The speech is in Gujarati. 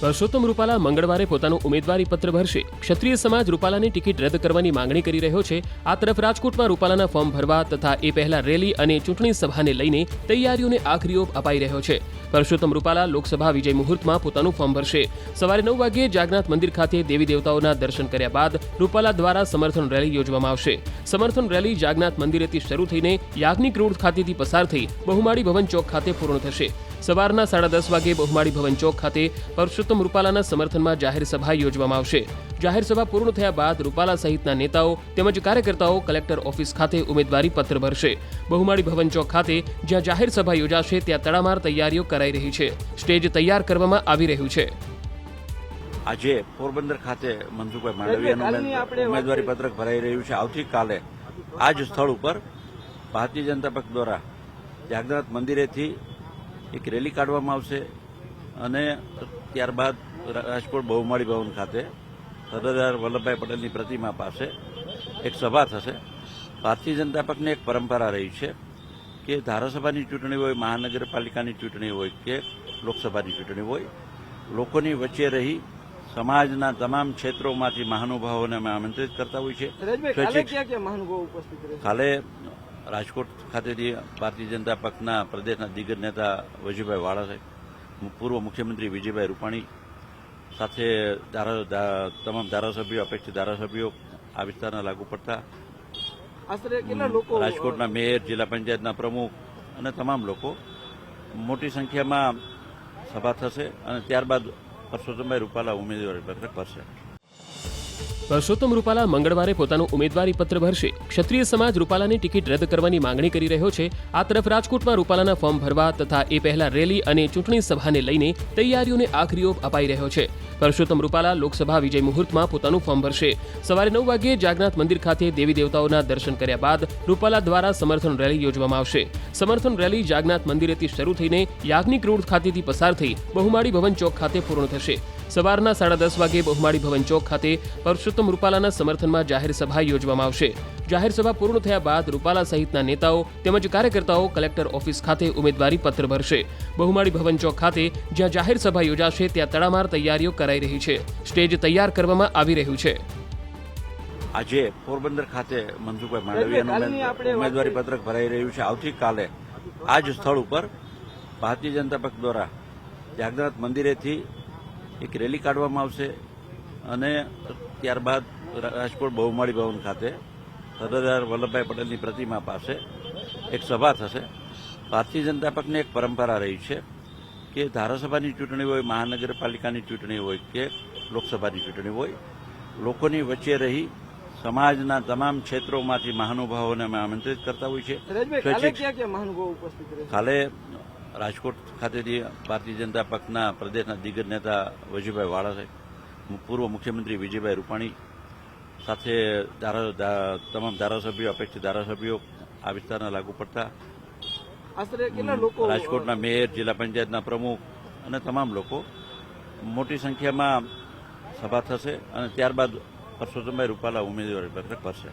પરસોત્તમ રૂપાલા મંગળવારે પોતાનું ઉમેદવારી પત્ર ભરશે. ક્ષત્રિય સમાજ રૂપાલાની ટિકિટ રદ કરવાની માંગણી કરી રહ્યો છે. આ તરફ રાજકોટમાં રૂપાલાના ફોર્મ ભરવા તથા એ પહેલા રેલી અને ચૂંટણી સભાને લઈને તૈયારીઓને આખરી ઓપ અપાઈ રહ્યો છે. પરસોત્તમ રૂપાલા લોકસભા વિજય મુહૂર્તમાં પોતાનું ફોર્મ ભરશે. સવારે 9 વાગ્યે જાગનાથ મંદિર ખાતે દેવી દેવતાઓના દર્શન કર્યા બાદ રૂપાલા દ્વારા સમર્થન રેલી યોજવામાં આવશે. સમર્થન રેલી જાગનાથ મંદિરેથી શરૂ થઈને યાજ્ઞિક રોડ ખાતેથી પસાર થઈ બહુમાળી ભવન ચોક ખાતે પૂર્ણ થશે. સવારના 10:30 વાગે બહુમાળી ભવન ચોક ખાતે પરસોત્તમ રૂપાલાના સમર્થનમાં જાહેર સભા યોજવામાં આવશે. જાહેર સભા પૂર્ણ થયા બાદ રૂપાલા સહિતના નેતાઓ તેમજ કાર્યકર્તાઓ કલેક્ટર ઓફિસ ખાતે ઉમેદવારી પત્ર ભરશે. બહુમાળી ભવન ચોક ખાતે જ્યાં જાહેર સભા યોજાશે ત્યાં તડામાર તૈયારીઓ કરાઈ રહી છે. સ્ટેજ તૈયાર કરવામાં આવી રહ્યું છે. આજે પોરબંદર ખાતે મનસુખભાઈ માંડવિયાનું ઉમેદવારી પત્રક ભરાઈ રહ્યું છે. આવતીકાલે આ જ સ્થળ ઉપર ભારતીય જનતા પક્ષ દ્વારા જાગનાથ મંદિરેથી એક રેલી કાઢવામાં આવશે અને ત્યારબાદ રાજકોટ બહુમાળી ભવન ખાતે સરદાર વલ્લભભાઈ પટેલની પ્રતિમા પાસે એક સભા થશે. ભારતીય જનતા પક્ષની એક પરંપરા રહી છે કે ધારાસભાની ચૂંટણી હોય, મહાનગરપાલિકાની ચૂંટણી હોય કે લોકસભાની ચૂંટણી હોય, લોકોની વચ્ચે રહી સમાજના તમામ ક્ષેત્રોમાંથી મહાનુભાવોને અમે આમંત્રિત કરતા હોય છે. કાલે રાજકોટ ખાતેથી ભારતીય જનતા પક્ષના પ્રદેશના દિગ્ગજ નેતા વજુભાઈ વાળા સાહેબ, પૂર્વ મુખ્યમંત્રી વિજયભાઈ રૂપાણી સાથે તમામ ધારાસભ્યો, અપેક્ષિત ધારાસભ્યો, આ વિસ્તારના લાગુ પડતા રાજકોટના મેયર, જિલ્લા પંચાયતના પ્રમુખ અને તમામ લોકો મોટી સંખ્યામાં સભા થશે અને ત્યારબાદ પરસોત્તમભાઈ રૂપાલા ઉમેદવારી પત્રક ભરશે. પરસોત્તમ રૂપાલા મંગળવારે પોતાનું ઉમેદવારી પત્ર ભરશે. ક્ષત્રિય સમાજ રૂપાલાની ટિકિટ રદ કરવાની માંગણી કરી રહ્યો છે. આ તરફ રાજકોટમાં રૂપાલાના ફોર્મ ભરવા તથા એ પહેલા રેલી અને ચૂંટણી સભાને લઈને તૈયારીઓને આખરી ઓપ અપાઈ રહ્યો છે. પરસોત્તમ રૂપાલા લોકસભા વિજય મુહૂર્તમાં પોતાનું ફોર્મ ભરશે. સવારે 9 વાગ્યે જાગનાથ મંદિર ખાતે દેવી દેવતાઓના દર્શન કર્યા બાદ રૂપાલા દ્વારા સમર્થન રેલી યોજવામાં આવશે. સમર્થન રેલી જાગનાથ મંદિરેથી શરૂ થઈને યાજ્ઞિક રોડ ખાતેથી પસાર થઈ બહુમાળી ભવન ચોક ખાતે પૂર્ણ થશે. સવારના 10:30 વાગે બહુમાળી ભવન ચોક ખાતે પરસોત્તમ રૂપાલાના સમર્થનમાં જાહેર સભા યોજવામાં આવશે. જાહેર સભા પૂર્ણ થયા બાદ રૂપાલા સહિતના નેતાઓ તેમજ કાર્યકર્તાઓ કલેક્ટર ઓફિસ ખાતે ઉમેદવારી પત્ર ભરશે. બહુમાળી ભવન ચોક ખાતે જ્યાં જાહેર સભા યોજાશે ત્યાં તડામાર તૈયારીઓ કરાઈ રહી છે. સ્ટેજ તૈયાર કરવામાં આવી રહ્યું છે. આજે પોરબંદર ખાતે મનસુખભાઈ માંડવિયાનું ઉમેદવારી પત્રક ભરાઈ રહ્યું છે. આવતીકાલે આ જ સ્થળ ઉપર ભારતીય જનતા પક્ષ દ્વારા જાગનાથ મંદિરેથી એક રેલી કાઢવામાં આવશે અને ત્યારબાદ રાજકોટ બહુમાળી ભવન ખાતે સરદાર વલ્લભભાઈ પટેલની પ્રતિમા પાસે એક સભા થશે. ભારતીય જનતા પક્ષની એક પરંપરા રહી છે કે ધારાસભાની ચૂંટણી હોય, મહાનગરપાલિકાની ચૂંટણી હોય કે લોકસભાની ચૂંટણી હોય, લોકોની વચ્ચે રહી સમાજના તમામ ક્ષેત્રોમાંથી મહાનુભાવોને અમે આમંત્રિત કરતા હોય છે. કાલે રાજકોટ ખાતેથી ભારતીય જનતા પક્ષના પ્રદેશના દિગ્ગજ નેતા વજુભાઈ વાળા સાહેબ, પૂર્વ મુખ્યમંત્રી વિજયભાઈ રૂપાણી સાથે તમામ ધારાસભ્યો, અપેક્ષિત ધારાસભ્યો, આ વિસ્તારના લાગુ પડતા રાજકોટના મેયર, જિલ્લા પંચાયતના પ્રમુખ અને તમામ લોકો મોટી સંખ્યામાં સભા થશે અને ત્યારબાદ પરસોત્તમભાઈ રૂપાલા ઉમેદવારી પત્રક ભરશે.